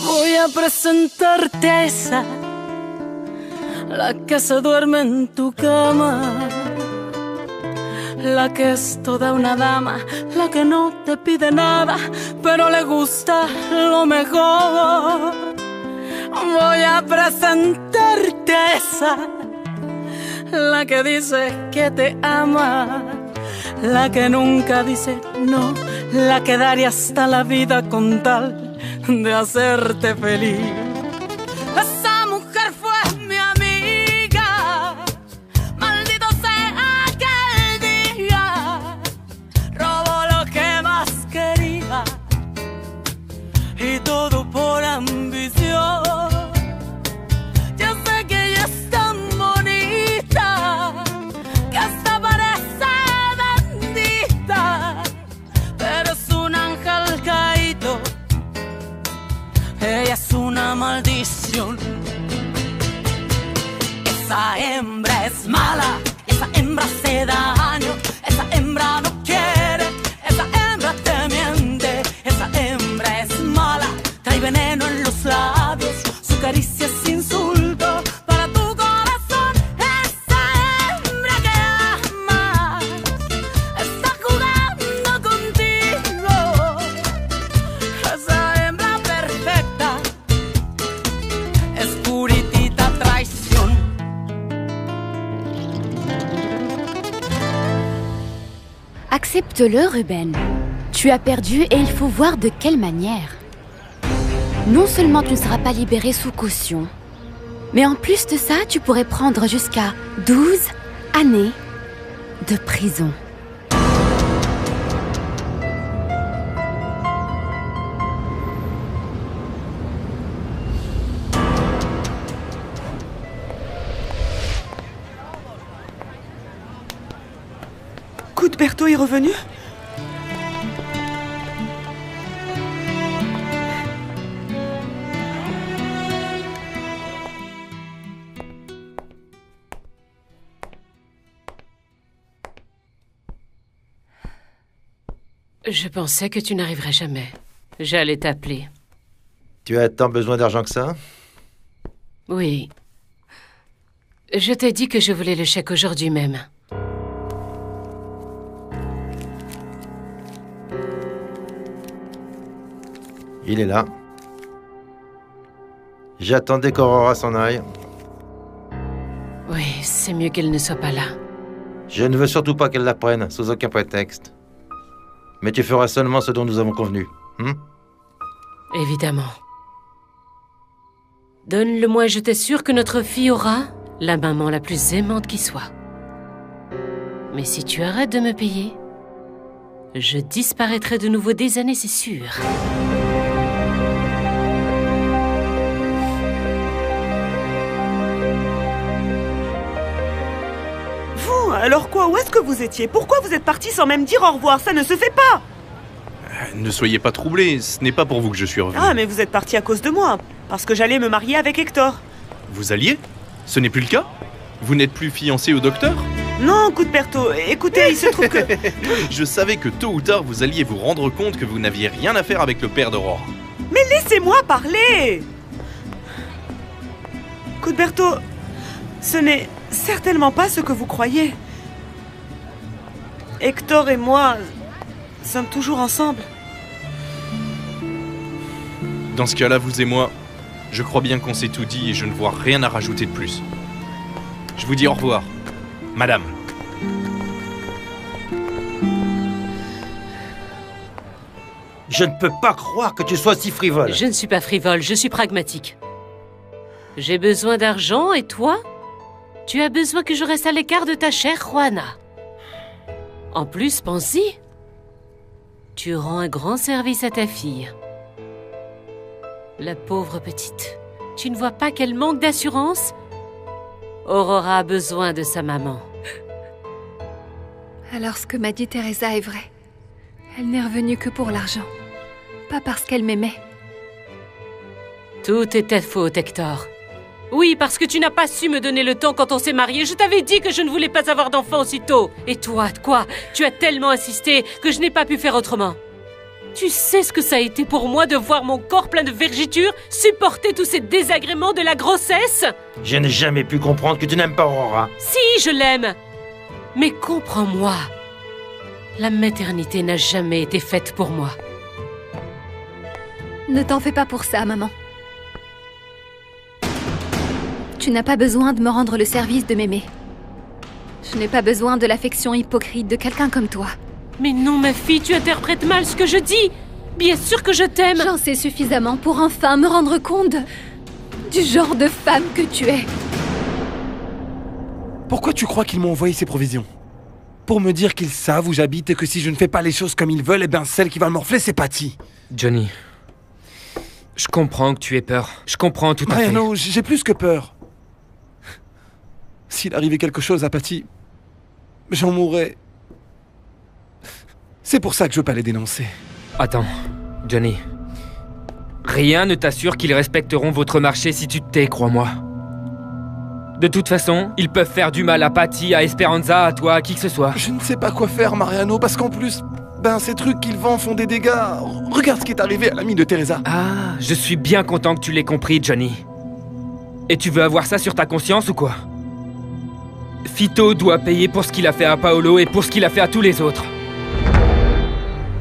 Voy a presentarte a esa, la que se duerme en tu cama, la que es toda una dama, la que no te pide nada, pero le gusta lo mejor. Voy a presentarte a esa, la que dice que te ama, la que nunca dice no, la que daría hasta la vida con tal de hacerte feliz. Esa mujer fue mi amiga, maldito sea aquel día, robó lo que más quería y todo por ambición. Yo sé que ella es tan bonita que hasta parece bendita, pero es un ángel caído. Ella es una maldición. Esa hembra es mala, esa hembra hace daño, esa hembra no quiere, esa hembra te miente, esa hembra es mala, trae veneno en los labios, su caricia es insulto para tu corazón. Esa hembra que ama está jugando contigo. Esa hembra perfecta es puritita traición. Accepte-le, Ruben. Tu as perdu et il faut voir de quelle manière. Non seulement tu ne seras pas libéré sous caution, mais en plus de ça, tu pourrais prendre jusqu'à 12 années de prison. Cuthberto est revenu? Je pensais que tu n'arriverais jamais. J'allais t'appeler. Tu as tant besoin d'argent que ça? Oui. Je t'ai dit que je voulais le chèque aujourd'hui même. Il est là. J'attendais qu'Aurora s'en aille. Oui, c'est mieux qu'elle ne soit pas là. Je ne veux surtout pas qu'elle l'apprenne, sous aucun prétexte. Mais tu feras seulement ce dont nous avons convenu. Évidemment. Donne-le-moi et je t'assure que notre fille aura la maman la plus aimante qui soit. Mais si tu arrêtes de me payer, je disparaîtrai de nouveau des années, c'est sûr. Vous, alors quoi? Où est-ce que vous étiez? Pourquoi vous êtes parti sans même dire au revoir? Ça ne se fait pas! Ne soyez pas troublés, ce n'est pas pour vous que je suis revenu. Ah, mais vous êtes parti à cause de moi, parce que j'allais me marier avec Hector. Vous alliez? Ce n'est plus le cas? Vous n'êtes plus fiancé au docteur? Non, Cuthberto, écoutez, il se trouve que... Je savais que tôt ou tard, vous alliez vous rendre compte que vous n'aviez rien à faire avec le père d'Aurore. Mais laissez-moi parler! Cuthberto, ce n'est certainement pas ce que vous croyez. Hector et moi sommes toujours ensemble. Dans ce cas-là, vous et moi, je crois bien qu'on s'est tout dit et je ne vois rien à rajouter de plus. Je vous dis au revoir, madame. Je ne peux pas croire que tu sois si frivole. Je ne suis pas frivole, je suis pragmatique. J'ai besoin d'argent et toi? Tu as besoin que je reste à l'écart de ta chère Juana. En plus, pense-y. Tu rends un grand service à ta fille. La pauvre petite. Tu ne vois pas qu'elle manque d'assurance? Aurora a besoin de sa maman. Alors ce que m'a dit Teresa est vrai. Elle n'est revenue que pour l'argent. Pas parce qu'elle m'aimait. Tout est ta faute, Hector. Oui, parce que tu n'as pas su me donner le temps quand on s'est mariés. Je t'avais dit que je ne voulais pas avoir d'enfant aussitôt. Et toi, quoi? Tu as tellement insisté que je n'ai pas pu faire autrement. Tu sais ce que ça a été pour moi de voir mon corps plein de vergetures supporter tous ces désagréments de la grossesse? Je n'ai jamais pu comprendre que tu n'aimes pas Aurora. Si, je l'aime. Mais comprends-moi. La maternité n'a jamais été faite pour moi. Ne t'en fais pas pour ça, maman. Tu n'as pas besoin de me rendre le service de m'aimer. Je n'ai pas besoin de l'affection hypocrite de quelqu'un comme toi. Mais non, ma fille, tu interprètes mal ce que je dis. Bien sûr que je t'aime. J'en sais suffisamment pour enfin me rendre compte du genre de femme que tu es. Pourquoi tu crois qu'ils m'ont envoyé ces provisions? Pour me dire qu'ils savent où j'habite et que si je ne fais pas les choses comme ils veulent, eh bien celle qui va me morfler, c'est Patty. Johnny, je comprends que tu aies peur. Je comprends tout à fait. Non, j'ai plus que peur. S'il arrivait quelque chose à Patty, j'en mourrais. C'est pour ça que je veux pas les dénoncer. Attends, Johnny. Rien ne t'assure qu'ils respecteront votre marché si tu te tais, crois-moi. De toute façon, ils peuvent faire du mal à Patty, à Esperanza, à toi, à qui que ce soit. Je ne sais pas quoi faire, Mariano, parce qu'en plus, ces trucs qu'ils vendent font des dégâts. Regarde ce qui est arrivé à l'ami de Teresa. Ah, je suis bien content que tu l'aies compris, Johnny. Et tu veux avoir ça sur ta conscience ou quoi? Fito doit payer pour ce qu'il a fait à Paolo et pour ce qu'il a fait à tous les autres.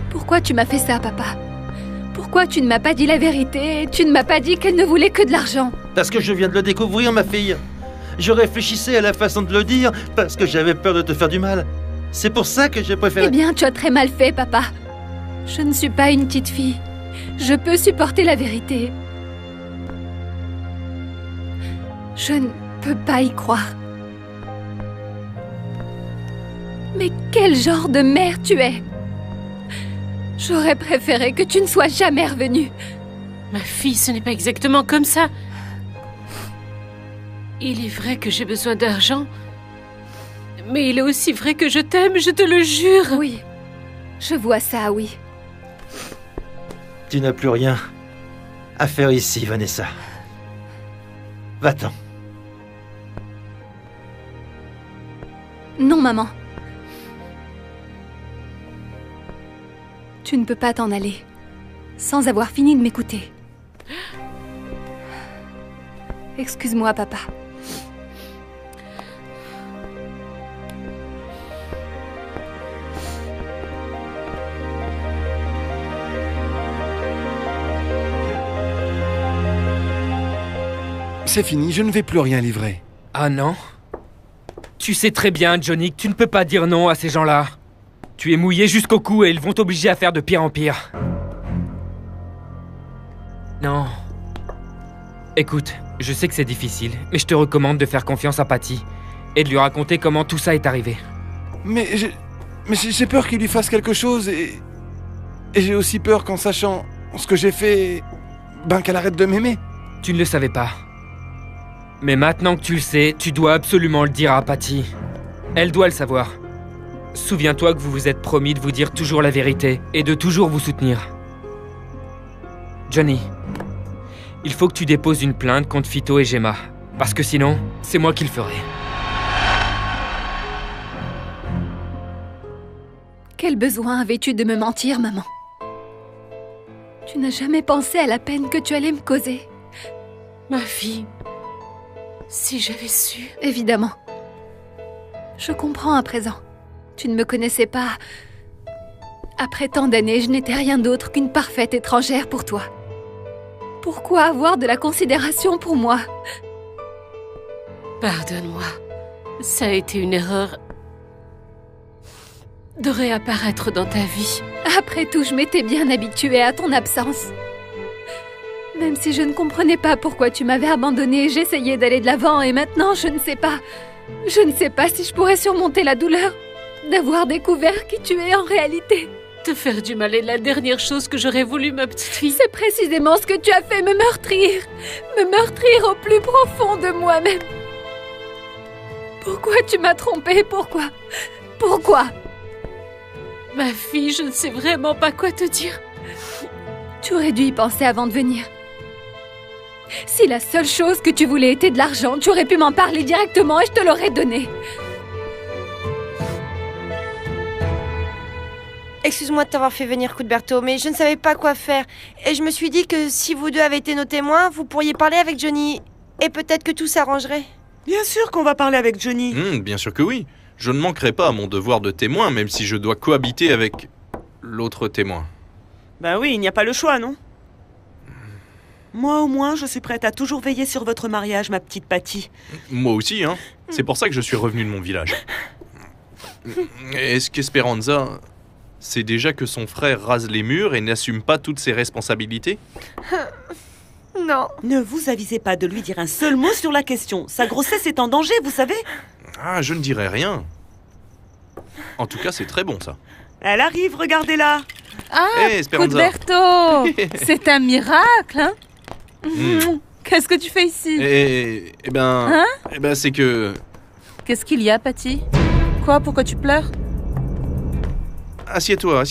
Pourquoi tu m'as fait ça, papa? Pourquoi tu ne m'as pas dit la vérité? Tu ne m'as pas dit qu'elle ne voulait que de l'argent? Parce que je viens de le découvrir, ma fille. Je réfléchissais à la façon de le dire, parce que j'avais peur de te faire du mal. C'est pour ça que j'ai préféré... Eh bien, tu as très mal fait, papa. Je ne suis pas une petite fille. Je peux supporter la vérité. Je ne peux pas y croire. Mais quel genre de mère tu es? J'aurais préféré que tu ne sois jamais revenue. Ma fille, ce n'est pas exactement comme ça. Il est vrai que j'ai besoin d'argent, mais il est aussi vrai que je t'aime, je te le jure. Oui, je vois ça, oui. Tu n'as plus rien à faire ici, Vanessa. Va-t'en. Non, maman. Tu ne peux pas t'en aller sans avoir fini de m'écouter. Excuse-moi, papa. C'est fini, je ne vais plus rien livrer. Ah non? Tu sais très bien, Johnny, que tu ne peux pas dire non à ces gens-là. Tu es mouillé jusqu'au cou et ils vont t'obliger à faire de pire en pire. Non. Écoute, je sais que c'est difficile, mais je te recommande de faire confiance à Patty et de lui raconter comment tout ça est arrivé. Mais j'ai peur qu'il lui fasse quelque chose et j'ai aussi peur qu'en sachant ce que j'ai fait, qu'elle arrête de m'aimer. Tu ne le savais pas. Mais maintenant que tu le sais, tu dois absolument le dire à Patty. Elle doit le savoir. Souviens-toi que vous vous êtes promis de vous dire toujours la vérité et de toujours vous soutenir. Johnny, il faut que tu déposes une plainte contre Fito et Gemma, parce que sinon, c'est moi qui le ferai. Quel besoin avais-tu de me mentir, maman? Tu n'as jamais pensé à la peine que tu allais me causer. Ma fille, si j'avais su... Évidemment. Je comprends à présent. Tu ne me connaissais pas. Après tant d'années, je n'étais rien d'autre qu'une parfaite étrangère pour toi. Pourquoi avoir de la considération pour moi? Pardonne-moi. Ça a été une erreur de réapparaître dans ta vie. Après tout, je m'étais bien habituée à ton absence. Même si je ne comprenais pas pourquoi tu m'avais abandonnée, j'essayais d'aller de l'avant et maintenant, je ne sais pas. Je ne sais pas si je pourrais surmonter la douleur d'avoir découvert qui tu es en réalité. Te faire du mal est la dernière chose que j'aurais voulu, ma petite fille. C'est précisément ce que tu as fait, me meurtrir. Me meurtrir au plus profond de moi-même. Pourquoi tu m'as trompée? Pourquoi? Pourquoi? Ma fille, je ne sais vraiment pas quoi te dire. Tu aurais dû y penser avant de venir. Si la seule chose que tu voulais était de l'argent, tu aurais pu m'en parler directement et je te l'aurais donné. Excuse-moi de t'avoir fait venir, Cuthberto, mais je ne savais pas quoi faire. Et je me suis dit que si vous deux avez été nos témoins, vous pourriez parler avec Johnny. Et peut-être que tout s'arrangerait. Bien sûr qu'on va parler avec Johnny. Bien sûr que oui. Je ne manquerai pas à mon devoir de témoin, même si je dois cohabiter avec l'autre témoin. Bah oui, il n'y a pas le choix, non? Moi, au moins, je suis prête à toujours veiller sur votre mariage, ma petite Patty. Moi aussi, hein. C'est pour ça que je suis revenu de mon village. Est-ce qu'Esperanza sait déjà que son frère rase les murs et n'assume pas toutes ses responsabilités? Non. Ne vous avisez pas de lui dire un seul mot sur la question. Sa grossesse est en danger, vous savez. Ah, je ne dirai rien. En tout cas, c'est très bon, ça. Elle arrive, regardez-la. Ah, Hey, Esperanza. Cuthberto, c'est un miracle, hein? Qu'est-ce que tu fais ici? Eh ben, c'est que... Qu'est-ce qu'il y a, Patty? Quoi, pourquoi tu pleures? Assieds-toi.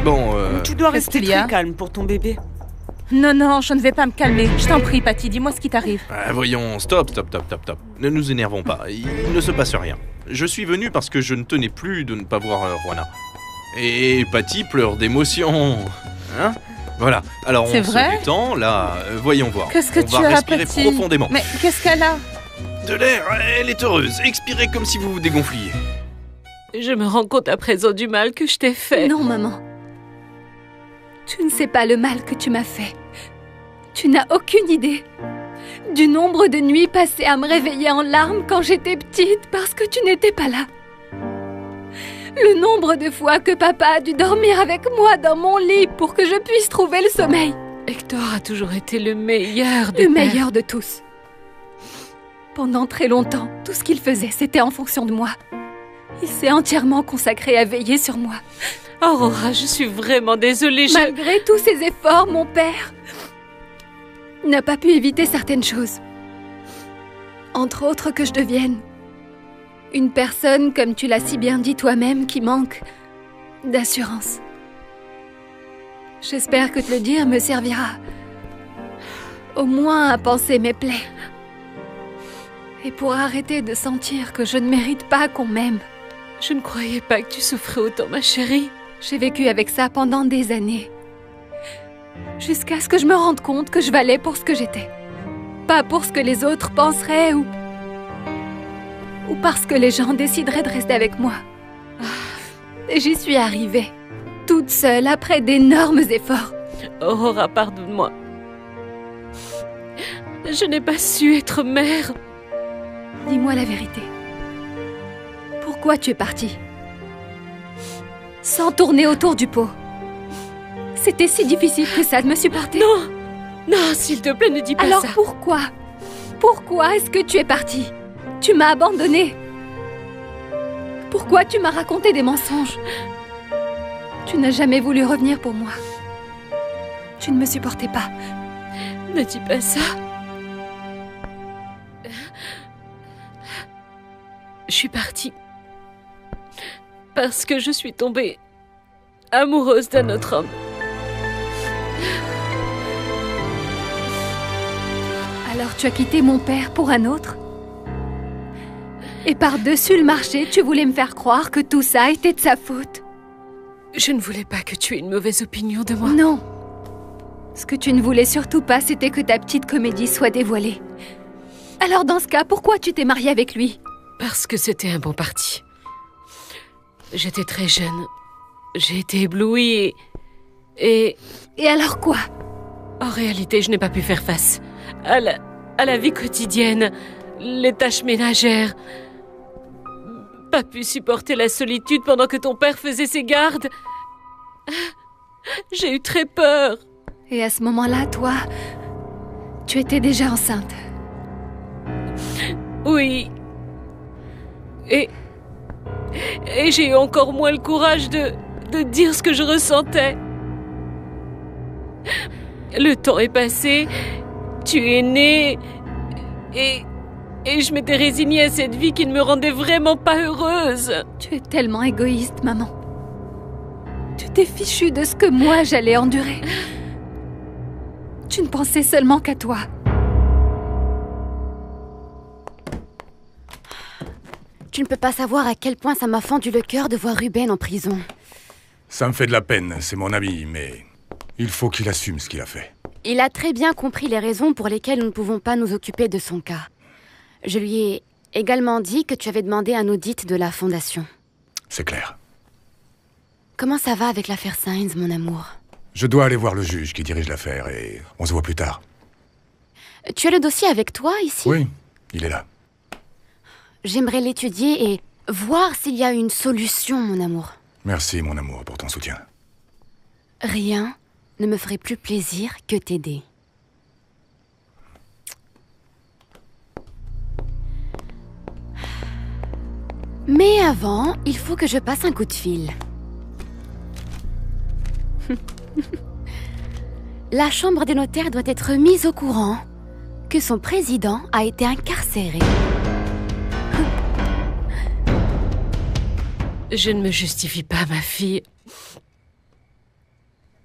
Bon, Tu dois qu'est-ce rester qu'il y a très calme pour ton bébé. Non, je ne vais pas me calmer. Je t'en prie, Patty, dis-moi ce qui t'arrive. voyons, stop. Ne nous énervons pas, il ne se passe rien. Je suis venu parce que je ne tenais plus de ne pas voir Juana. Et Patty pleure d'émotion. Hein? Voilà, alors C'est on se vrai? détend, là, voyons voir. Qu'est-ce que on tu va as, respirer Patty? profondément. Mais qu'est-ce qu'elle a? De l'air, elle est heureuse. Expirez comme si vous vous dégonfliez. Je me rends compte à présent du mal que je t'ai fait. Non, maman. Tu ne sais pas le mal que tu m'as fait. Tu n'as aucune idée du nombre de nuits passées à me réveiller en larmes quand j'étais petite parce que tu n'étais pas là. Le nombre de fois que papa a dû dormir avec moi dans mon lit pour que je puisse trouver le sommeil. Hector a toujours été le meilleur des Le pères. meilleur de tous. Pendant très longtemps, tout ce qu'il faisait, c'était en fonction de moi. Il s'est entièrement consacré à veiller sur moi. Aurora, je suis vraiment désolée. Malgré tous ses efforts, mon père n'a pas pu éviter certaines choses. Entre autres que je devienne une personne, comme tu l'as si bien dit toi-même, qui manque d'assurance. J'espère que te le dire me servira au moins à panser mes plaies. Et pour arrêter de sentir que je ne mérite pas qu'on m'aime. Je ne croyais pas que tu souffrais autant, ma chérie. J'ai vécu avec ça pendant des années. Jusqu'à ce que je me rende compte que je valais pour ce que j'étais. Pas pour ce que les autres penseraient ou parce que les gens décideraient de rester avec moi. Et j'y suis arrivée. Toute seule, après d'énormes efforts. Aurora, pardonne-moi. Je n'ai pas su être mère. Dis-moi la vérité. Pourquoi tu es partie? Sans tourner autour du pot. C'était si difficile que ça de me supporter. Non, s'il te plaît, ne dis pas Alors ça. Pourquoi est-ce que tu es partie? Tu m'as abandonnée. Pourquoi tu m'as raconté des mensonges? Tu n'as jamais voulu revenir pour moi. Tu ne me supportais pas. Ne dis pas ça. Je suis partie parce que je suis tombée amoureuse d'un autre homme. Alors tu as quitté mon père pour un autre? Et par-dessus le marché, tu voulais me faire croire que tout ça était de sa faute? Je ne voulais pas que tu aies une mauvaise opinion de moi. Non. Ce que tu ne voulais surtout pas, c'était que ta petite comédie soit dévoilée. Alors dans ce cas, pourquoi tu t'es mariée avec lui? Parce que c'était un bon parti. J'étais très jeune. J'ai été éblouie et... Et alors quoi? En réalité, je n'ai pas pu faire face à la vie quotidienne, les tâches ménagères. Pas pu supporter la solitude pendant que ton père faisait ses gardes. J'ai eu très peur. Et à ce moment-là, toi, tu étais déjà enceinte. Oui. Et j'ai eu encore moins le courage de dire ce que je ressentais. Le temps est passé, tu es née, et je m'étais résignée à cette vie qui ne me rendait vraiment pas heureuse. Tu es tellement égoïste, maman. Tu t'es fichue de ce que moi j'allais endurer. Tu ne pensais seulement qu'à toi. Tu ne peux pas savoir à quel point ça m'a fendu le cœur de voir Ruben en prison. Ça me fait de la peine, c'est mon ami, mais il faut qu'il assume ce qu'il a fait. Il a très bien compris les raisons pour lesquelles nous ne pouvons pas nous occuper de son cas. Je lui ai également dit que tu avais demandé un audit de la fondation. C'est clair. Comment ça va avec l'affaire Sainz, mon amour? Je dois aller voir le juge qui dirige l'affaire et on se voit plus tard. Tu as le dossier avec toi, ici? Oui, il est là. J'aimerais l'étudier et voir s'il y a une solution, mon amour. Merci, mon amour, pour ton soutien. Rien ne me ferait plus plaisir que t'aider. Mais avant, il faut que je passe un coup de fil. La chambre des notaires doit être mise au courant que son président a été incarcéré. Je ne me justifie pas, ma fille.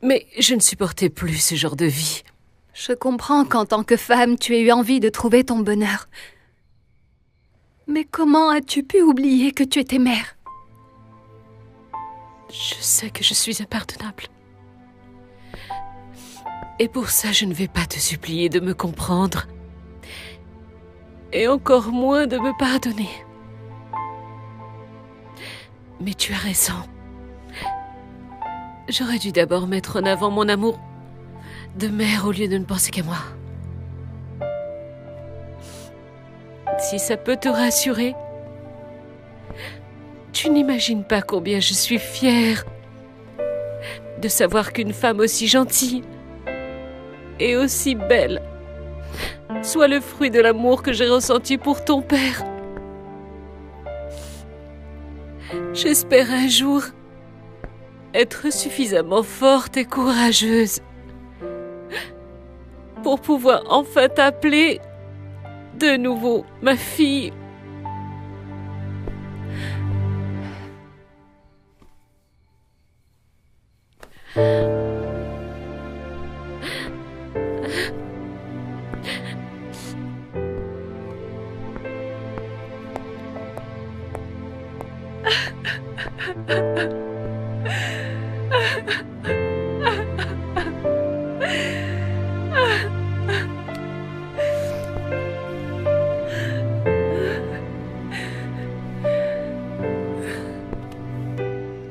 Mais je ne supportais plus ce genre de vie. Je comprends qu'en tant que femme, tu aies eu envie de trouver ton bonheur. Mais comment as-tu pu oublier que tu étais mère? Je sais que je suis impardonnable. Et pour ça, je ne vais pas te supplier de me comprendre. Et encore moins de me pardonner. Mais tu as raison. J'aurais dû d'abord mettre en avant mon amour de mère au lieu de ne penser qu'à moi. Si ça peut te rassurer, tu n'imagines pas combien je suis fière de savoir qu'une femme aussi gentille et aussi belle soit le fruit de l'amour que j'ai ressenti pour ton père. J'espère un jour être suffisamment forte et courageuse pour pouvoir enfin t'appeler de nouveau ma fille.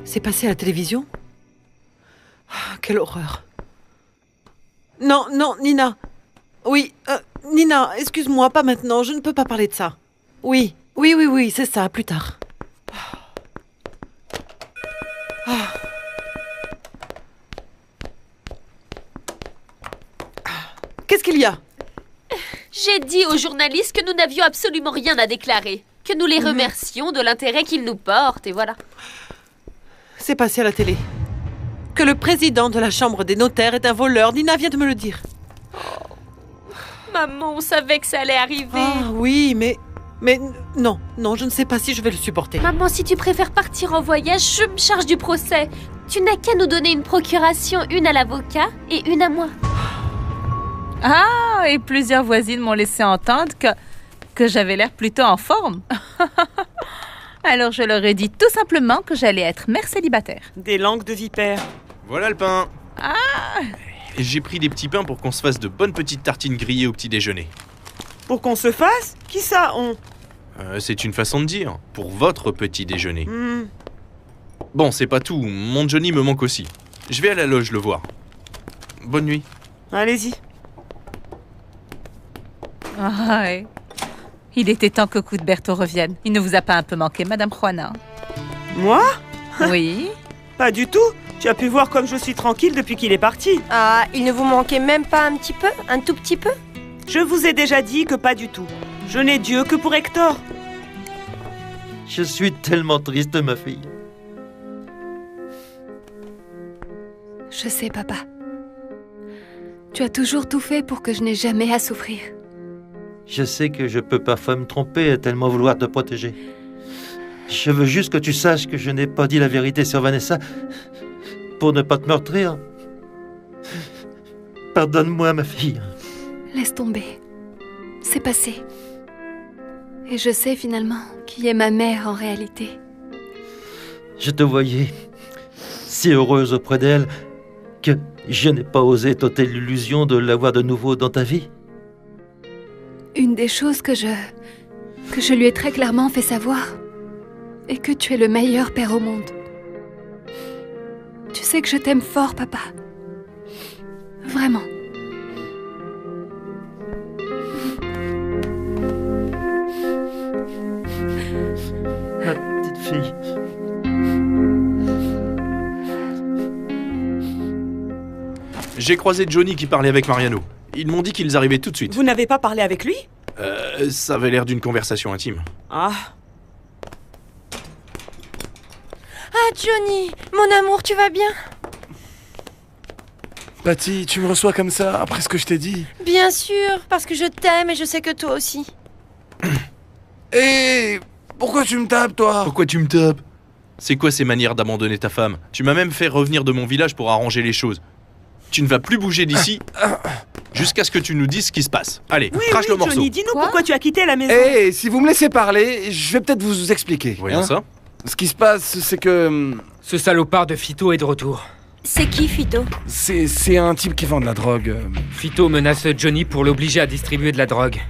C'est passé à la télévision? Quelle horreur. Non, non, Nina. Oui, Nina, excuse-moi, pas maintenant, je ne peux pas parler de ça. Oui, c'est ça, plus tard. Qu'est-ce qu'il y a? J'ai dit aux journalistes que nous n'avions absolument rien à déclarer. Que nous les remercions de l'intérêt qu'ils nous portent, et voilà. C'est passé à la télé. Que le président de la chambre des notaires est un voleur. Nina vient de me le dire. Maman, on savait que ça allait arriver. Ah oui, mais non, je ne sais pas si je vais le supporter. Maman, si tu préfères partir en voyage, je me charge du procès. Tu n'as qu'à nous donner une procuration, une à l'avocat et une à moi. Ah, et plusieurs voisines m'ont laissé entendre que j'avais l'air plutôt en forme. Alors je leur ai dit tout simplement que j'allais être mère célibataire. Des langues de vipère. Voilà le pain. Ah! Et j'ai pris des petits pains pour qu'on se fasse de bonnes petites tartines grillées au petit déjeuner. Pour qu'on se fasse? Qui ça, on? C'est une façon de dire. Pour votre petit déjeuner. Bon, c'est pas tout. Mon Johnny me manque aussi. Je vais à la loge le voir. Bonne nuit. Allez-y. Ah, ouais. Il était temps que Cuthberto revienne. Il ne vous a pas un peu manqué, Madame Juana? Moi? Oui. Pas du tout. Tu as pu voir comme je suis tranquille depuis qu'il est parti. Ah, il ne vous manquait même pas un petit peu? Un tout petit peu? Je vous ai déjà dit que pas du tout. Je n'ai Dieu que pour Hector. Je suis tellement triste, ma fille. Je sais, papa. Tu as toujours tout fait pour que je n'ai jamais à souffrir. Je sais que je peux parfois me tromper et tellement vouloir te protéger. Je veux juste que tu saches que je n'ai pas dit la vérité sur Vanessa pour ne pas te meurtrir. Pardonne-moi, ma fille. Laisse tomber. C'est passé. Et je sais finalement qui est ma mère en réalité. Je te voyais si heureuse auprès d'elle que je n'ai pas osé t'ôter l'illusion de la voir de nouveau dans ta vie. Une des choses que je lui ai très clairement fait savoir est que tu es le meilleur père au monde. Tu sais que je t'aime fort, papa. Vraiment. Ma petite fille. J'ai croisé Johnny qui parlait avec Mariano. Ils m'ont dit qu'ils arrivaient tout de suite. Vous n'avez pas parlé avec lui? Ça avait l'air d'une conversation intime. Ah. Ah, Johnny, mon amour, tu vas bien? Patty, tu me reçois comme ça, après ce que je t'ai dit? Bien sûr, parce que je t'aime et je sais que toi aussi. Hé, pourquoi tu me tapes, toi? Pourquoi tu me tapes? C'est quoi ces manières d'abandonner ta femme? Tu m'as même fait revenir de mon village pour arranger les choses. Tu ne vas plus bouger d'ici jusqu'à ce que tu nous dises ce qui se passe. Allez, crache le morceau. Johnny, dis-nous pourquoi tu as quitté la maison. Hé, si vous me laissez parler, je vais peut-être vous expliquer. Voyons ça. Ce qui se passe, c'est que... Ce salopard de Phyto est de retour. C'est qui, Phyto? C'est un type qui vend de la drogue. Phyto menace Johnny pour l'obliger à distribuer de la drogue.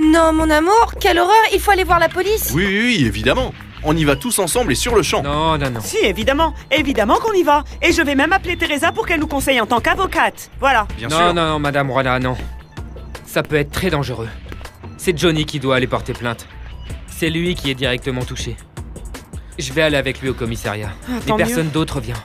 Non, mon amour, quelle horreur, il faut aller voir la police. Oui, évidemment. On y va tous ensemble et sur le champ. Non. Si, évidemment. Évidemment qu'on y va. Et je vais même appeler Teresa pour qu'elle nous conseille en tant qu'avocate. Voilà. Bien sûr. Non, Madame Rwana, non. Ça peut être très dangereux. C'est Johnny qui doit aller porter plainte. C'est lui qui est directement touché. Je vais aller avec lui au commissariat. Tant Et personne d'autre vient.